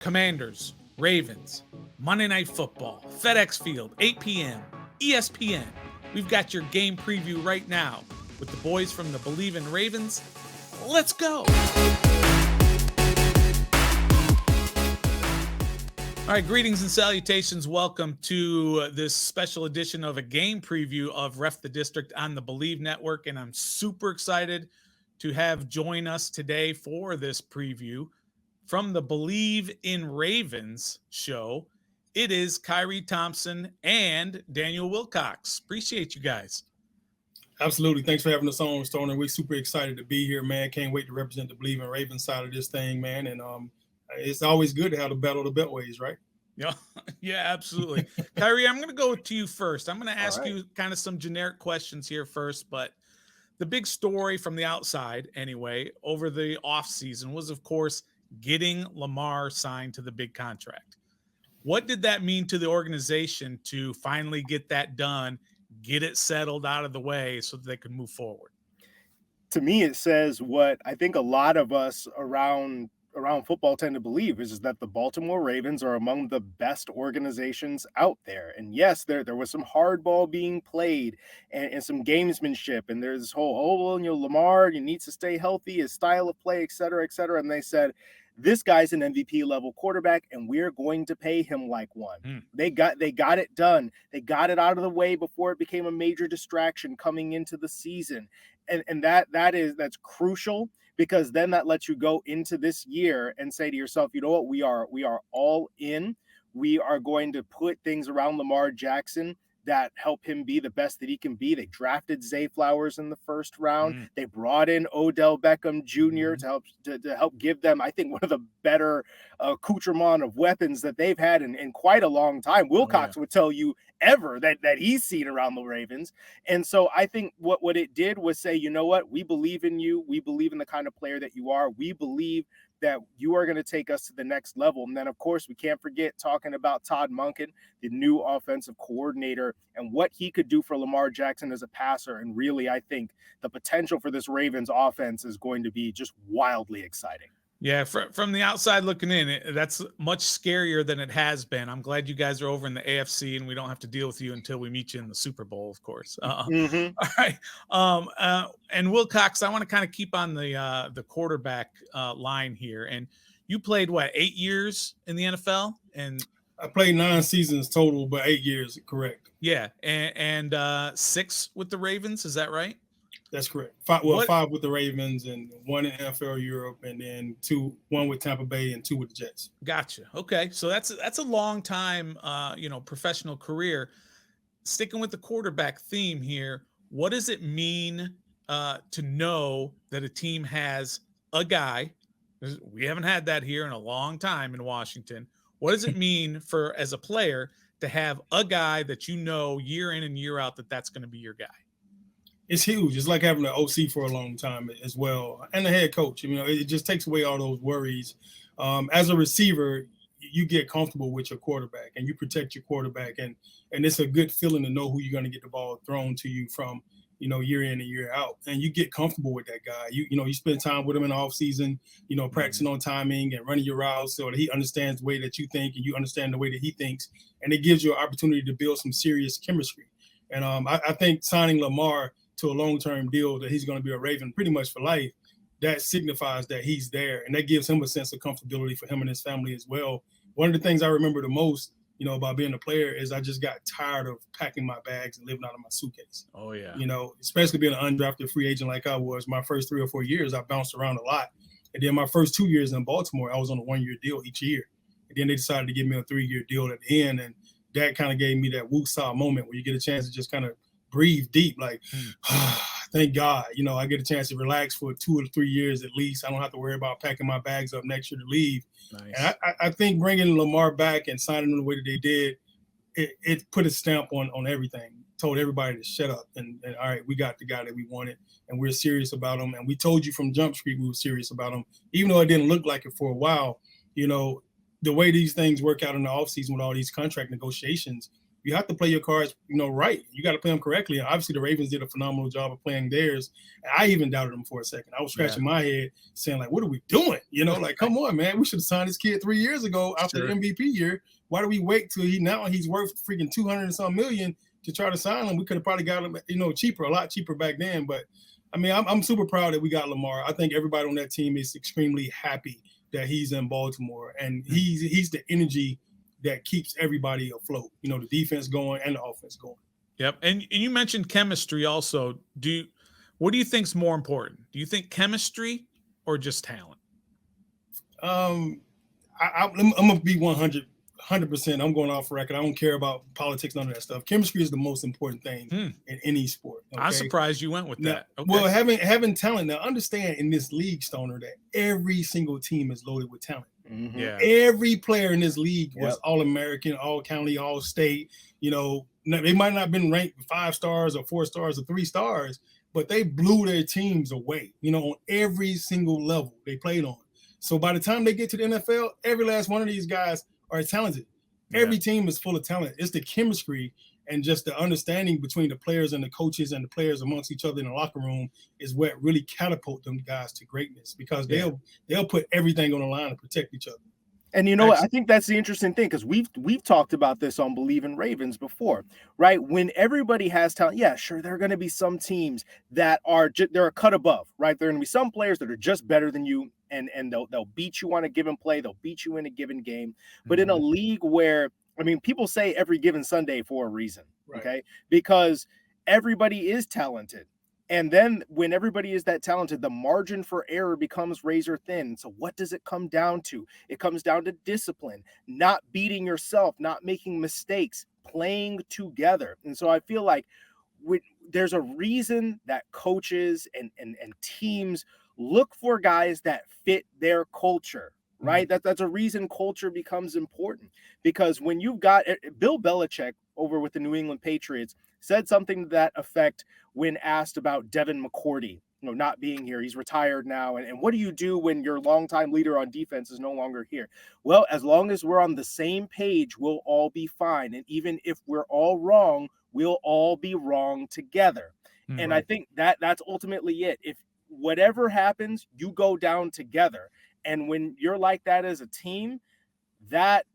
Commanders, Ravens, Monday Night Football, FedEx Field, 8 p.m., ESPN. We've got your game preview right now with the boys from the Bleav in Ravens. Let's go. All right, greetings and salutations. Welcome to this special edition of a game preview of Ref the District on the Bleav Network, and I'm super excited to have join us today for this preview from the Bleav in Ravens show. It is Khari, Thompson, and Daniel Wilcox. Appreciate you guys. Absolutely. Thanks for having us on, Stoner. We're super excited to be here, man. Can't wait to represent the Bleav in Ravens side of this thing, man. And it's always good to have the battle of the beltways, right? Yeah, absolutely. Khari, I'm going to go to you first. I'm going to ask you kind of some generic questions here first, but the big story from the outside, anyway, over the offseason was, of course, getting Lamar signed to the big contract. What did that mean to the organization to finally get that done, get it settled out of the way so that they could move forward? To me, it says what I think a lot of us around football tend to believe is that the Baltimore Ravens are among the best organizations out there. And yes, there was some hardball being played and some gamesmanship. And there's this whole, Lamar, you need to stay healthy, his style of play, et cetera, et cetera. And they said, this guy's an MVP level quarterback and we're going to pay him like one. They got it done. They got it out of the way before it became a major distraction coming into the season. And that's crucial, because then that lets you go into this year and say to yourself, you know what, we are all in. We are going to put things around Lamar Jackson that help him be the best that he can be. They drafted Zay Flowers in the first round. They brought in Odell Beckham Jr. to help give them, I think, one of the better accoutrement of weapons that they've had in quite a long time. Wilcox would tell you ever that he's seen around the Ravens. And so I think what it did was say, you know what, we believe in you. We believe in the kind of player that you are. We believe that you are going to take us to the next level. And then, of course, we can't forget talking about Todd Monken, the new offensive coordinator, and what he could do for Lamar Jackson as a passer. And really, I think the potential for this Ravens offense is going to be just wildly exciting. Yeah, from the outside looking in, that's much scarier than it has been. I'm glad you guys are over in the AFC and we don't have to deal with you until we meet you in the Super Bowl, of course. All right. And Wilcox, I want to kind of keep on the quarterback line here. And you played, 8 years in the NFL? And I played 9 seasons total, but 8 years, correct. Yeah, and 6 with the Ravens, is that right? That's correct. 5 with the Ravens and 1 in NFL Europe, and then 1 with Tampa Bay and 2 with the Jets. Gotcha. Okay, so that's a long time, professional career. Sticking with the quarterback theme here, what does it mean to know that a team has a guy? We haven't had that here in a long time in Washington. What does it mean as a player to have a guy that you know year in and year out that's going to be your guy? It's huge. It's like having an OC for a long time as well, and the head coach. It just takes away all those worries. As a receiver, you get comfortable with your quarterback, and you protect your quarterback, and it's a good feeling to know who you're going to get the ball thrown to you from, year in and year out, and you get comfortable with that guy. You spend time with him in the off season, practicing on timing and running your routes so that he understands the way that you think and you understand the way that he thinks, and it gives you an opportunity to build some serious chemistry. And I think signing Lamar to a long-term deal that he's going to be a Raven pretty much for life, that signifies that he's there, and that gives him a sense of comfortability for him and his family as well. One of the things I remember the most, about being a player is I just got tired of packing my bags and living out of my suitcase. Oh, yeah. Especially being an undrafted free agent like I was. My first 3 or 4 years, I bounced around a lot. And then my first 2 years in Baltimore, I was on a 1-year deal each year. And then they decided to give me a 3-year deal at the end, and that kind of gave me that woo-saw moment where you get a chance to just kind of breathe deep, like, thank God, I get a chance to relax for 2 or 3 years at least. I don't have to worry about packing my bags up next year to leave. Nice. And I think bringing Lamar back and signing him the way that they did, it put a stamp on everything, told everybody to shut up. And all right, we got the guy that we wanted, and we're serious about him. And we told you from Jump Street we were serious about him, even though it didn't look like it for a while. The way these things work out in the offseason with all these contract negotiations, you have to play your cards, right. You got to play them correctly. And obviously, the Ravens did a phenomenal job of playing theirs. I even doubted them for a second. I was scratching my head, saying like, "What are we doing?" Like, come on, man. We should have signed this kid 3 years ago after the MVP year. Why do we wait till he's worth freaking 200 and some million to try to sign him? We could have probably got him, cheaper, a lot cheaper back then. But I mean, I'm super proud that we got Lamar. I think everybody on that team is extremely happy that he's in Baltimore, and he's the energy that keeps everybody afloat. The defense going and the offense going. Yep. And you mentioned chemistry also. What do you think's more important? Do you think chemistry or just talent? I'm gonna be 100%. I'm going off record. I don't care about politics, none of that stuff. Chemistry is the most important thing in any sport. Okay? I'm surprised you went with that. Okay. Well, having talent. Now, understand in this league, Stoner, that every single team is loaded with talent. Mm-hmm. Yeah. Every player in this league was All-American, All-County, All-State. They might not have been ranked 5 stars or 4 stars or 3 stars, but they blew their teams away, on every single level they played on. So by the time they get to the NFL, every last one of these guys are talented. Every team is full of talent. It's the chemistry and just the understanding between the players and the coaches and the players amongst each other in the locker room is what really catapult them guys to greatness, because they'll put everything on the line to protect each other. And you know what? I think that's the interesting thing, because we've talked about this on Bleav in Ravens before, right? When everybody has talent, yeah, sure, there are going to be some teams that they're a cut above, right? There are going to be some players that are just better than you, and they'll beat you on a given play, they'll beat you in a given game. But in a league where, I mean, people say every given Sunday for a reason, okay? Because everybody is talented. And then when everybody is that talented, the margin for error becomes razor thin. So what does it come down to? It comes down to discipline, not beating yourself, not making mistakes, playing together. And so I feel like there's a reason that coaches and teams look for guys that fit their culture, right? That's a reason culture becomes important, because when you've got Bill Belichick over with the New England Patriots said something to that effect when asked about Devin McCourty, not being here. He's retired now. And what do you do when your longtime leader on defense is no longer here? Well, as long as we're on the same page, we'll all be fine. And even if we're all wrong, we'll all be wrong together. And I think that's ultimately it. If whatever happens, you go down together. And when you're like that as a team, that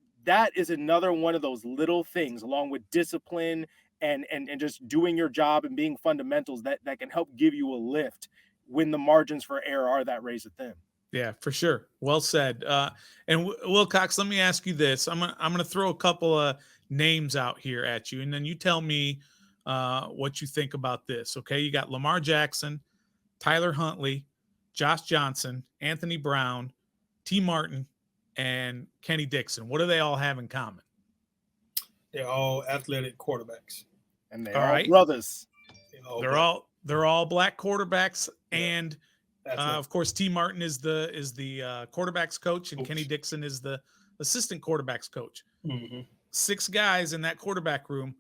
is another one of those little things, along with discipline and just doing your job and being fundamentals that can help give you a lift when the margins for error are that razor thin. Yeah, for sure. Well said. And Wilcox, let me ask you this. I'm gonna throw a couple of names out here at you, and then you tell me what you think about this. Okay, you got Lamar Jackson, Tyler Huntley, Josh Johnson, Anthony Brown, T. Martin, and Kenny Dixon. What do they all have in common? They're all athletic quarterbacks. And they're all brothers. They're all black quarterbacks, and of course, T. Martin is the quarterbacks coach, and Kenny Dixon is the assistant quarterbacks coach. 6 guys in that quarterback room,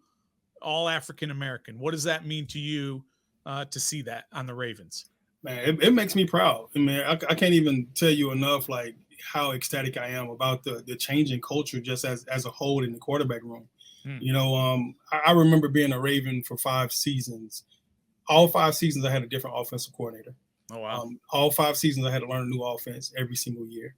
all African American. What does that mean to you to see that on the Ravens? Man, it makes me proud. I mean, I can't even tell you enough, like, how ecstatic I am about the changing culture just as a whole in the quarterback room. I remember being a Raven for 5 seasons. All 5 seasons, I had a different offensive coordinator. Oh, wow. All 5 seasons, I had to learn a new offense every single year.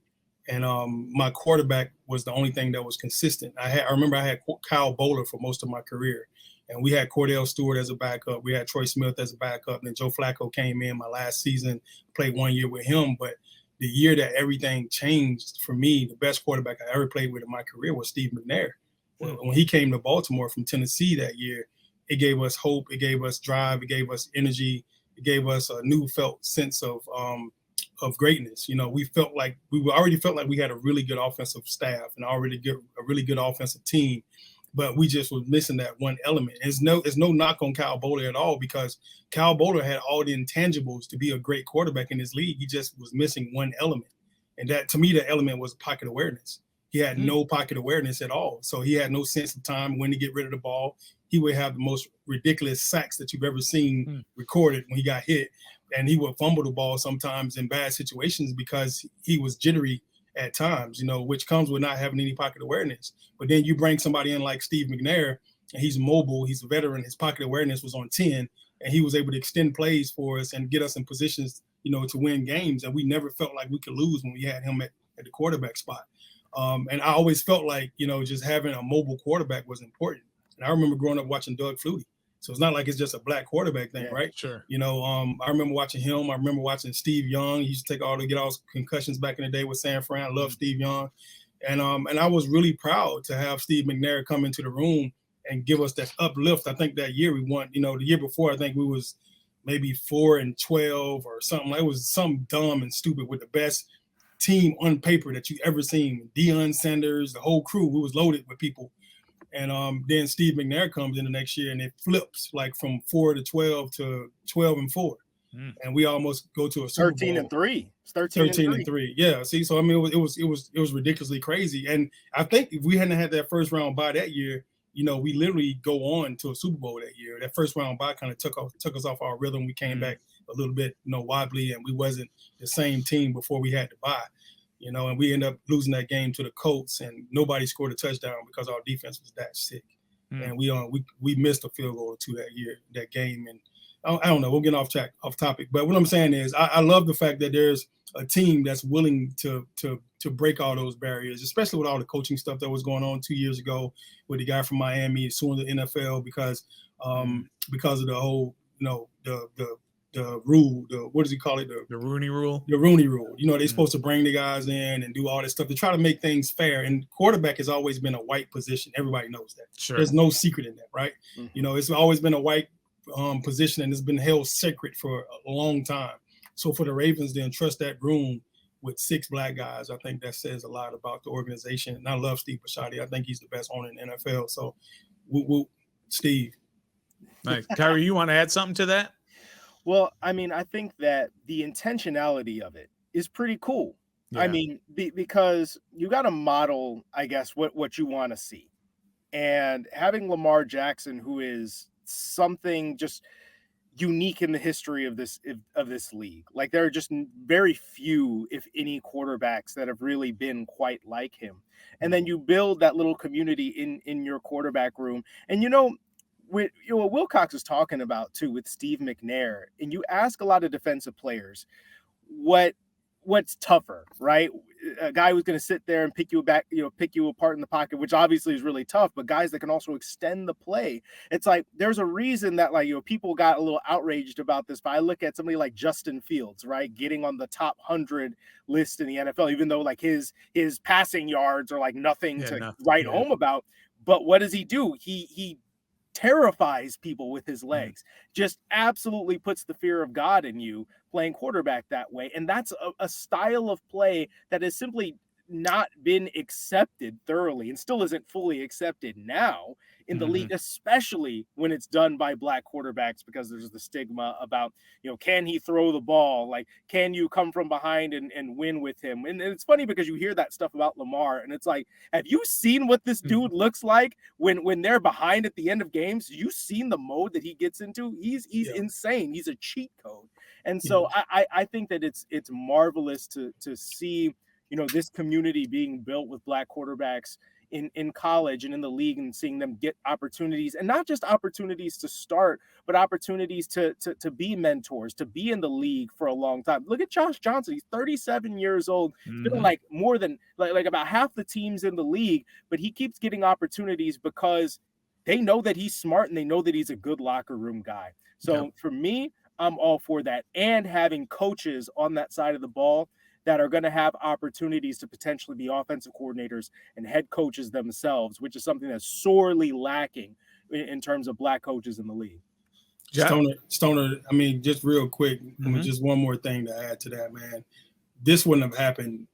And my quarterback was the only thing that was consistent. I remember I had Kyle Bowler for most of my career. And we had Cordell Stewart as a backup. We had Troy Smith as a backup. And then Joe Flacco came in my last season, played 1 year with him. But the year that everything changed for me, the best quarterback I ever played with in my career was Steve McNair. When he came to Baltimore from Tennessee that year, it gave us hope. It gave us drive. It gave us energy. It gave us a new felt sense of greatness. We already felt like we had a really good offensive staff and a really good offensive team, but we just was missing that one element. It's no knock on Kyle Bowler at all, because Kyle Bowler had all the intangibles to be a great quarterback in this league. He just was missing one element, and that, to me, the element was pocket awareness. He had no pocket awareness at all. So he had no sense of time when to get rid of the ball. He would have the most ridiculous sacks that you've ever seen recorded when he got hit. And he would fumble the ball sometimes in bad situations because he was jittery at times, which comes with not having any pocket awareness. But then you bring somebody in like Steve McNair, and he's mobile. He's a veteran. His pocket awareness was on 10, and he was able to extend plays for us and get us in positions, to win games. And we never felt like we could lose when we had him at the quarterback spot. And I always felt like, just having a mobile quarterback was important. And I remember growing up watching Doug Flutie. So it's not like it's just a black quarterback thing, right? Sure. I remember watching him. I remember watching Steve Young. He used to get all his concussions back in the day with San Fran. I love Steve Young. And I was really proud to have Steve McNair come into the room and give us that uplift. I think that year we won, the year before, I think we was maybe 4-12 or something. It was something dumb and stupid with the best team on paper that you ever seen. Deion Sanders, the whole crew, we was loaded with people. And then Steve McNair comes in the next year and it flips like from 4-12 to 12-4. And we almost go to a Super Bowl. 13-3. It's 13-3. Yeah. See, so I mean, it was ridiculously crazy. And I think if we hadn't had that first round bye that year, we literally go on to a Super Bowl that year. That first round bye kind of took us off our rhythm. We came back a little bit, wobbly, and we wasn't the same team before we had to bye. And we ended up losing that game to the Colts, and nobody scored a touchdown because our defense was that sick. And we missed a field goal or two that game. And I don't know, we'll get off topic. But what I'm saying is I love the fact that there's a team that's willing to break all those barriers, especially with all the coaching stuff that was going on 2 years ago with the guy from Miami suing the NFL because of the whole, the rule, what does he call it? The Rooney Rule. The Rooney Rule. They're supposed to bring the guys in and do all this stuff to try to make things fair. And quarterback has always been a white position. Everybody knows that. Sure. There's no secret in that, right? It's always been a white position, and it's been held sacred for a long time. So for the Ravens to entrust that room with 6 black guys, I think that says a lot about the organization. And I love Steve Bisciotti. I think he's the best owner in the NFL. So, Steve. Nice. Khari, you want to add something to that? Well, I mean, I think that the intentionality of it is pretty cool. Yeah. I mean, because you got to model, I guess, what you want to see. And having Lamar Jackson, who is something just unique in the history of this league. Like, there are just very few, if any, quarterbacks that have really been quite like him. And then you build that little community in your quarterback room. And what Wilcox is talking about too with Steve McNair, and you ask a lot of defensive players what's tougher, right? A guy who's going to sit there and pick you apart in the pocket, which obviously is really tough, but guys that can also extend the play. It's like there's a reason that people got a little outraged about this, but I look at somebody like Justin Fields, right, getting on the top 100 list in the NFL, even though his passing yards are nothing to write home about. But what does he do? He terrifies people with his legs, just absolutely puts the fear of God in you playing quarterback that way. And that's a style of play that has simply not been accepted thoroughly and still isn't fully accepted now in the league, especially when it's done by black quarterbacks, because there's the stigma about, can he throw the ball? Can you come from behind and win with him? And it's funny because you hear that stuff about Lamar and it's like, have you seen what this dude looks like when they're behind at the end of games? You seen the mode that he gets into? He's insane. He's a cheat code. And so I think that it's marvelous to see, this community being built with black quarterbacks in college and in the league, and seeing them get opportunities, and not just opportunities to start, but opportunities to be mentors, to be in the league for a long time. Look at Josh Johnson. He's 37 years old. He's been more than about half the teams in the league, but he keeps getting opportunities because they know that he's smart and they know that he's a good locker room guy. So for me, I'm all for that. And having coaches on that side of the ball that are going to have opportunities to potentially be offensive coordinators and head coaches themselves, which is something that's sorely lacking in terms of black coaches in the league. Stoner, I mean, just real quick, just one more thing to add to that, man. This wouldn't have happened,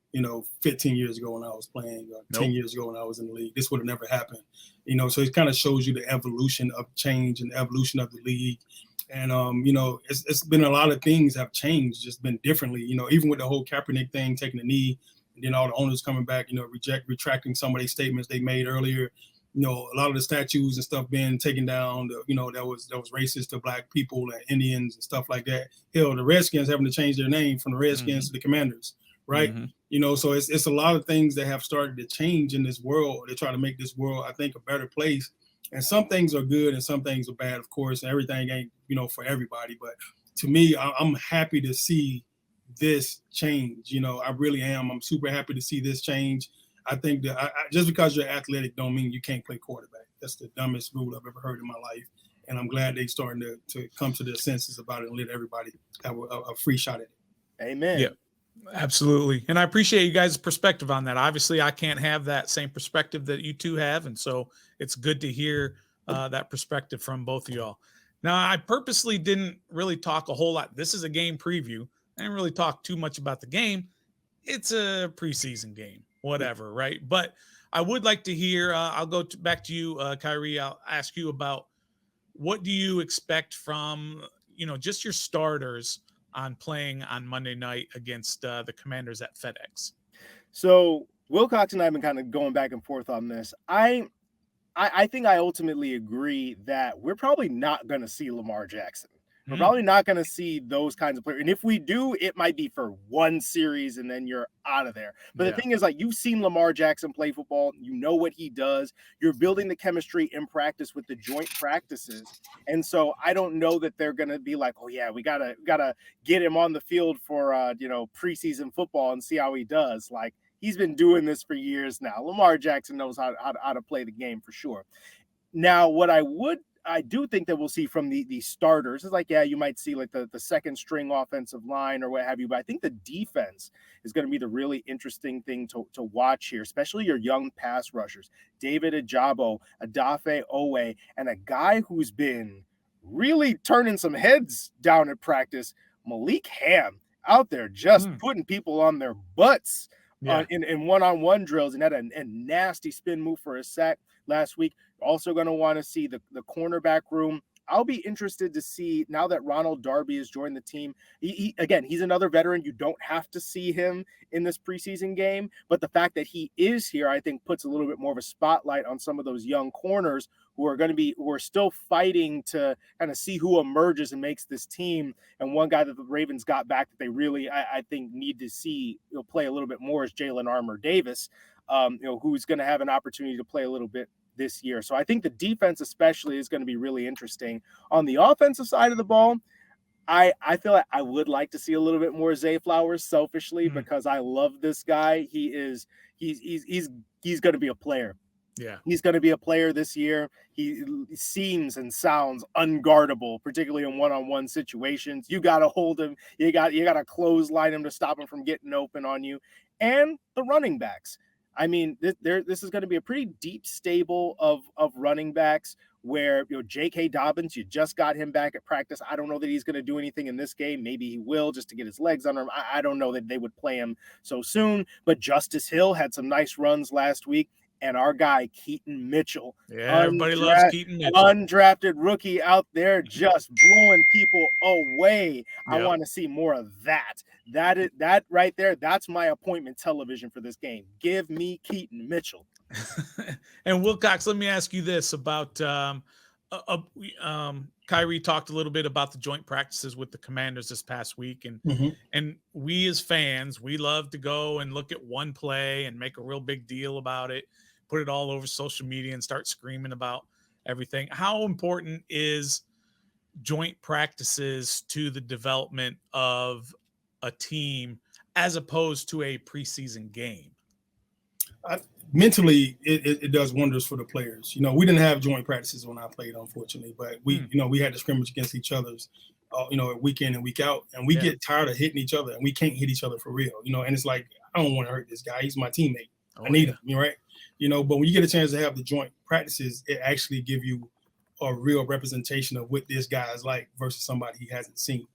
15 years ago when I was playing, 10 years ago when I was in the league. This would have never happened, so it kind of shows you the evolution of change and the evolution of the league. And, it's been a lot of things have changed, just been differently, even with the whole Kaepernick thing, taking the knee, and then all the owners coming back, retracting some of their statements they made earlier, a lot of the statues and stuff being taken down, that was racist to black people and Indians and stuff like that. Hell, the Redskins having to change their name from the Redskins to the Commanders, right? So it's a lot of things that have started to change in this world. They try to make this world, I think, a better place. And some things are good and some things are bad, of course, and everything ain't, for everybody. But to me, I'm happy to see this change. I really am. I'm super happy to see this change. I think that just because you're athletic don't mean you can't play quarterback. That's the dumbest rule I've ever heard in my life. And I'm glad they're starting to come to their senses about it and let everybody have a free shot at it. Amen. Yeah, absolutely. And I appreciate you guys' perspective on that. Obviously, I can't have that same perspective that you two have. And so it's good to hear that perspective from both of y'all. Now, I purposely didn't really talk a whole lot. This is a game preview. I didn't really talk too much about the game. It's a preseason game, whatever, right? But I would like to hear, I'll go back to you, Khari. I'll ask you about what do you expect from, just your starters on playing on Monday night against the Commanders at FedEx? So Wilcox and I have been kind of going back and forth on this. I think I ultimately agree that we're probably not going to see Lamar Jackson. We're probably not going to see those kinds of players. And if we do, it might be for one series and then you're out of there. But the thing is, like, you've seen Lamar Jackson play football. You know what he does. You're building the chemistry in practice with the joint practices. And so I don't know that they're going to be like, oh, yeah, we gotta get him on the field for, preseason football and see how he does. Like, he's been doing this for years now. Lamar Jackson knows how to play the game for sure. Now, what I do think that we'll see from the starters is like, yeah, you might see like the second string offensive line or what have you, but I think the defense is going to be the really interesting thing to watch here, especially your young pass rushers, David Ajabo, Adafe Owe, and a guy who's been really turning some heads down at practice, Malik Ham, out there just putting people on their butts in one-on-one drills, and had a nasty spin move for a sack last week. Also going to want to see the cornerback room. I'll be interested to see now that Ronald Darby has joined the team. He's another veteran. You don't have to see him in this preseason game, but the fact that he is here, I think, puts a little bit more of a spotlight on some of those young corners who are still fighting to kind of see who emerges and makes this team. And one guy that the Ravens got back that they really, I think, need to see play a little bit more is Jalen Armour-Davis, who's going to have an opportunity to play a little bit this year. So I think the defense especially is going to be really interesting. On the offensive side of the ball, I feel like I would like to see a little bit more Zay Flowers selfishly because I love this guy. He's going to be a player. Yeah. He's going to be a player this year. He seems and sounds unguardable, particularly in one-on-one situations. You got to hold him. You got to clothesline him to stop him from getting open on you. And the running backs. I mean, this is going to be a pretty deep stable of running backs where, J.K. Dobbins, you just got him back at practice. I don't know that he's going to do anything in this game. Maybe he will just to get his legs under him. I don't know that they would play him so soon. But Justice Hill had some nice runs last week. And our guy, Keaton Mitchell. Yeah, everybody loves Keaton Mitchell. Undrafted rookie out there just blowing people away. Yep. I want to see more of that. That right there, that's my appointment television for this game. Give me Keaton Mitchell. And Wilcox, let me ask you this about Khari talked a little bit about the joint practices with the Commanders this past week. And we as fans, we love to go and look at one play and make a real big deal about it, put it all over social media and start screaming about everything. How important is joint practices to the development of a team as opposed to a preseason game? Mentally, it does wonders for the players. We didn't have joint practices when I played, unfortunately, but we had to scrimmage against each other's, week in and week out, and we get tired of hitting each other, and we can't hit each other for real, and it's like, I don't want to hurt this guy. He's my teammate. I need him, right? But when you get a chance to have the joint practices, it actually give you a real representation of what this guy is like versus somebody he hasn't seen.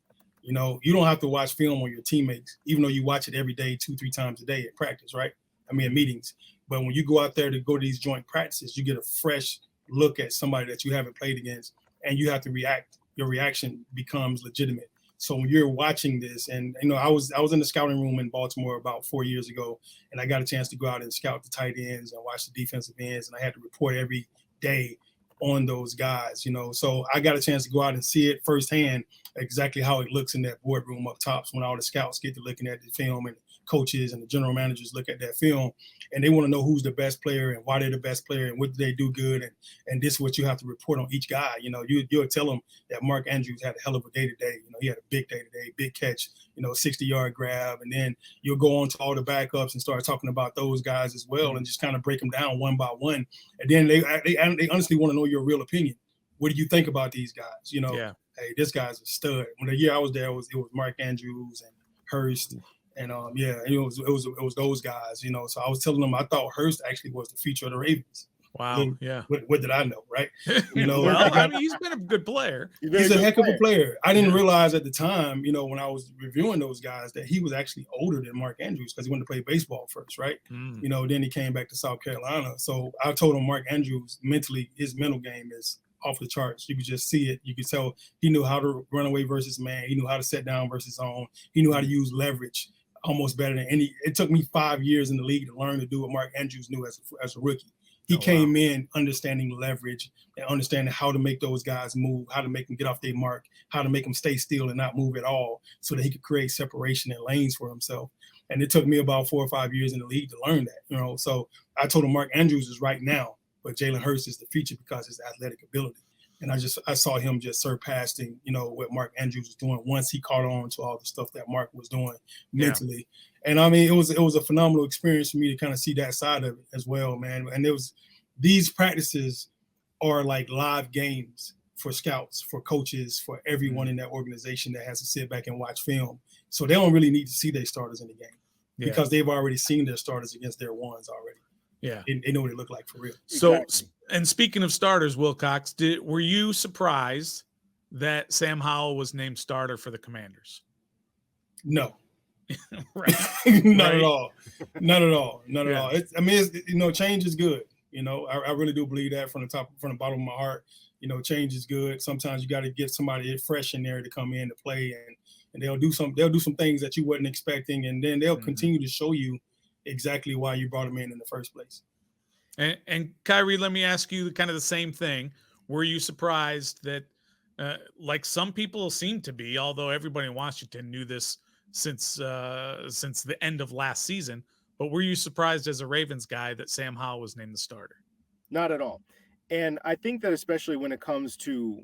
You don't have to watch film on your teammates, even though you watch it every day, 2-3 times a day at practice, right? I mean, at meetings. But when you go out there to go to these joint practices, you get a fresh look at somebody that you haven't played against, and you have to react. Your reaction becomes legitimate. So when you're watching this, and I was in the scouting room in Baltimore about 4 years ago, and I got a chance to go out and scout the tight ends and watch the defensive ends, and I had to report every day on those guys. So I got a chance to go out and see it firsthand, exactly how it looks in that boardroom up top. So when all the scouts get to looking at the film and coaches and the general managers look at that film and they want to know who's the best player and why they're the best player and what do they do good. And this is what you have to report on each guy. You'll tell them that Mark Andrews had a hell of a day today. He had a big day today, big catch, 60-yard grab. And then you'll go on to all the backups and start talking about those guys as well and just kind of break them down one by one. And then they honestly want to know your real opinion. What do you think about these guys? Hey, this guy's a stud. When the year I was there, it was Mark Andrews and Hurst. And it was those guys, So I was telling them I thought Hurst actually was the future of the Ravens. Wow. Yeah. What did I know, right? Well, he's been a good player. He's a heck of a player. I didn't realize at the time, when I was reviewing those guys, that he was actually older than Mark Andrews because he wanted to play baseball first, right? Then he came back to South Carolina. So I told him Mark Andrews mentally, his mental game is off the charts. You could just see it. You could tell he knew how to run away versus man. He knew how to set down versus zone. He knew how to use leverage almost better than any. It took me 5 years in the league to learn to do what Mark Andrews knew as a rookie. He came in understanding leverage and understanding how to make those guys move, how to make them get off their mark, how to make them stay still and not move at all so that he could create separation and lanes for himself. And it took me about 4 or 5 years in the league to learn that, So I told him Mark Andrews is right now, but Jalen Hurts is the future because of his athletic ability. And I saw him just surpassing, what Mark Andrews was doing once he caught on to all the stuff that Mark was doing mentally. Yeah. And I mean, it was a phenomenal experience for me to kind of see that side of it as well, man. And these practices are like live games for scouts, for coaches, for everyone in that organization that has to sit back and watch film. So they don't really need to see their starters in the game because they've already seen their starters against their ones already. Yeah. They know what they look like for real. So, exactly. And speaking of starters, Wilcox, were you surprised that Sam Howell was named starter for the Commanders? No. Right. Not at all. Not at all. Not at all. Change is good. I really do believe that from the bottom of my heart. Change is good. Sometimes you got to get somebody fresh in there to come in to play, and they'll do some things that you wasn't expecting, and then they'll continue to show you exactly why you brought them in the first place. And Khari, let me ask you kind of the same thing. Were you surprised that, like some people seem to be, although everybody in Washington knew this since the end of last season, but were you surprised as a Ravens guy that Sam Howell was named the starter? Not at all. And I think that especially when it comes to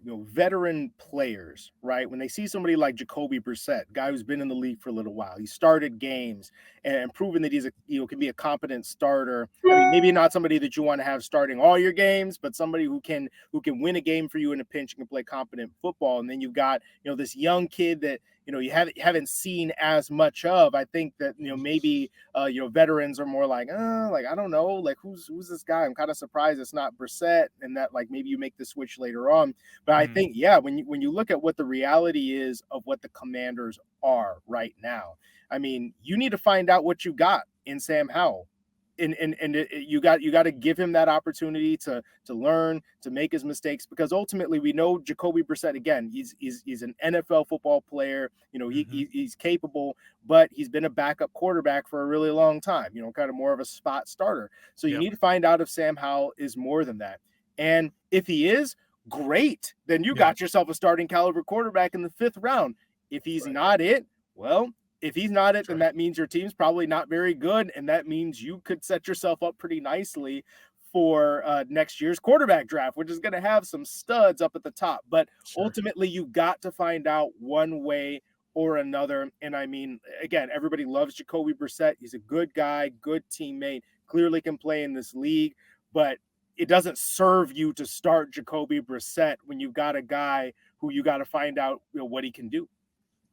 veteran players, right? When they see somebody like Jacoby Brissett, guy who's been in the league for a little while, he started games and proven that he's can be a competent starter. I mean, maybe not somebody that you want to have starting all your games, but somebody who can win a game for you in a pinch and can play competent football. And then you've got this young kid that you haven't seen as much of. I think that maybe veterans are more like I don't know, like who's this guy? I'm kind of surprised it's not Brissett, and that like maybe you make the switch later on. But I think when you look at what the reality is of what the Commanders are right now, I mean, you need to find out what you got in Sam Howell. You got to give him that opportunity to learn, to make his mistakes, because ultimately we know Jacoby Brissett, again, he's an NFL football player. He's capable, but he's been a backup quarterback for a really long time, kind of more of a spot starter. So you need to find out if Sam Howell is more than that. And if he is, great. Then you got yourself a starting caliber quarterback in the 5th round. If he's not it, well, if he's not it, then that means your team's probably not very good, and that means you could set yourself up pretty nicely for next year's quarterback draft, which is going to have some studs up at the top. But ultimately, you got to find out one way or another. And I mean, again, everybody loves Jacoby Brissett. He's a good guy, good teammate, clearly can play in this league, but it doesn't serve you to start Jacoby Brissett when you've got a guy who you got to find out what he can do.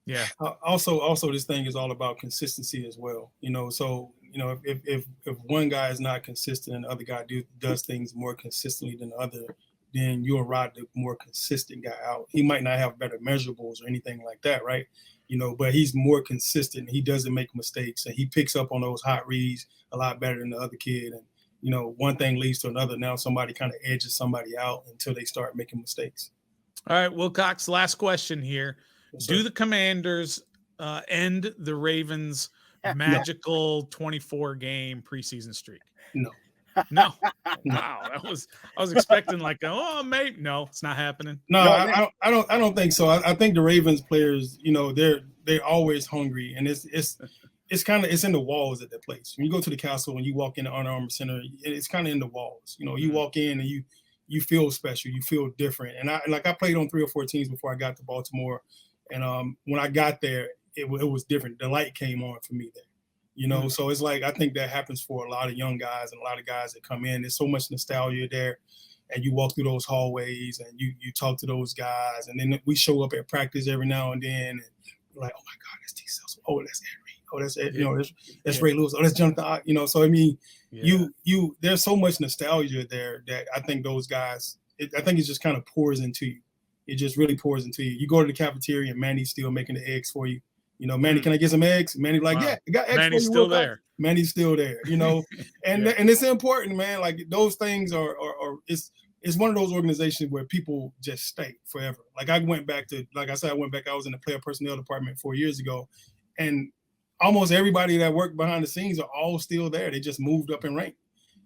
Yeah. Also, this thing is all about consistency as well. So if one guy is not consistent and the other guy does things more consistently than the other, then you'll ride the more consistent guy out. He might not have better measurables or anything like that, right? But he's more consistent. He doesn't make mistakes, and he picks up on those hot reads a lot better than the other kid. And one thing leads to another. Now somebody kind of edges somebody out until they start making mistakes. All right, Wilcox, last question here. Do the Commanders end the Ravens' magical 24-game preseason streak? No. No. Wow, I was expecting like, maybe. No, it's not happening. No, I don't think so. I think the Ravens players, they're always hungry, and it's it's in the walls at that place. When you go to the castle, when you walk in the Under Armour Center, it's kind of in the walls. You know, you walk in and you feel special, you feel different. And I played on 3 or 4 teams before I got to Baltimore, and when I got there, it was different. The light came on for me there. You know, so it's like I think that happens for a lot of young guys and a lot of guys that come in. There's so much nostalgia there, and you walk through those hallways and you talk to those guys, and then we show up at practice every now and then, and we're like, oh my God, that's T. Celso. Oh, that's Henry. Oh, that's you know, that's Ray Lewis. Oh, that's Jonathan. You know, so I mean, you there's so much nostalgia there that I think those guys. I think it just kind of pours into you. It just really pours into you. You go to the cafeteria and Manny's still making the eggs for you. You know, Manny, can I get some eggs? Manny like, yeah, I got eggs. Manny's still there. Manny's still there. You know, and it's important, man. Like those things are it's one of those organizations where people just stay forever. Like I went back. I was in the player personnel department 4 years ago, and almost everybody that worked behind the scenes are all still there. They just moved up in rank.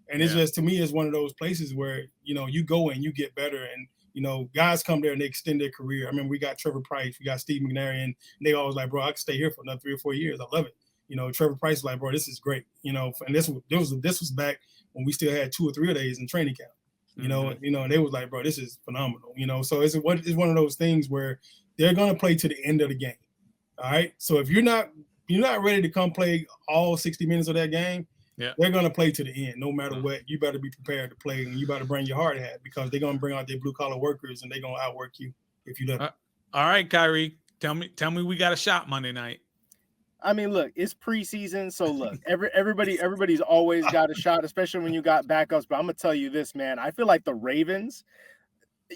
And it's just, to me, it's one of those places where, you know, you go and you get better, and, you know, guys come there and they extend their career. I mean, we got Trevor Price, we got Steve McNary, and they always like, bro, I can stay here for another 3 or 4 years. I love it. You know, Trevor Price is like, bro, this is great. You know, and this was back when we still had 2 or 3 days in training camp. You know, and they was like, bro, this is phenomenal. You know, so it's one of those things where they're gonna play to the end of the game. All right. So if you're not ready to come play all 60 minutes of that game, they're going to play to the end, no matter what. You better be prepared to play, and you better bring your hard hat, because they're going to bring out their blue-collar workers, and they're going to outwork you if you let them. All right, Khari, tell me we got a shot Monday night. I mean, look, it's preseason, so look, everybody's always got a shot, especially when you got backups. But I'm going to tell you this, man. I feel like the Ravens,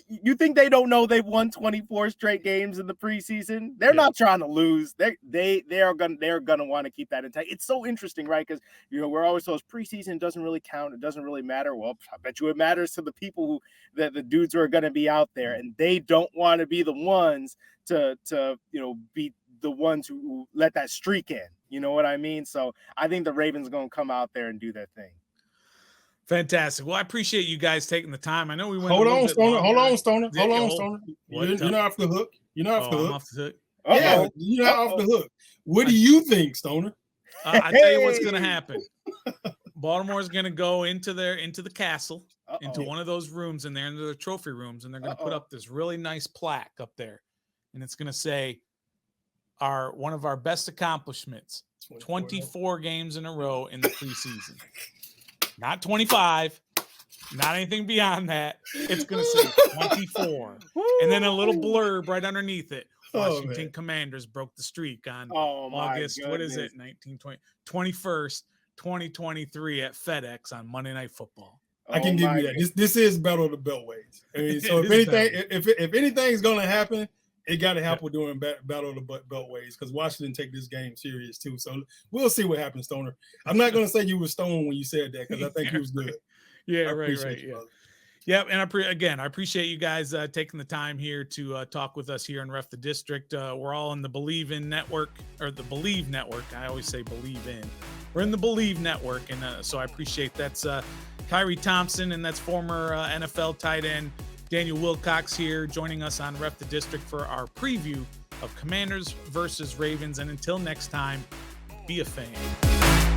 you think they don't know they've won 24 straight games in the preseason? They're not trying to lose. They're gonna want to keep that intact. It's so interesting, right? Because, you know, we're always told preseason doesn't really count. It doesn't really matter. Well, I bet you it matters to the people the dudes who are going to be out there, and they don't want to be the ones to you know, be the ones who let that streak in. You know what I mean? So I think the Ravens are going to come out there and do their thing. Fantastic. Well, I appreciate you guys taking the time. I know we went. Hold on, Stoner. You're not off the hook. You're not off the hook. I'm off the hook. Yeah, you're not off the hook. What do you think, Stoner? I tell you what's going to happen. Baltimore's going to go into the castle, into one of those rooms in there, into the trophy rooms, and they're going to put up this really nice plaque up there, and it's going to say, one of our best accomplishments, 24 games in a row in the preseason. Not 25, not anything beyond that. It's going to say 24. And then a little blurb right underneath it. Washington Commanders broke the streak on August, 21st, 2023 at FedEx on Monday Night Football. I can give you that. This is battle of the beltways. I mean, so if anything's going to happen, it got to happen during battle of the beltways, because Washington take this game serious too. So we'll see what happens, Stoner. I'm not going to say you were stoned when you said that, because I think you was good. Right. Yeah, and I appreciate you guys taking the time here to talk with us here on Ref the District. We're all in the Bleav network. I always say Bleav in. We're in the Bleav network, and so I appreciate that's Khari Thompson, and that's former NFL tight end Daniel Wilcox here joining us on Ref the District for our preview of Commanders versus Ravens. And until next time, be a fan.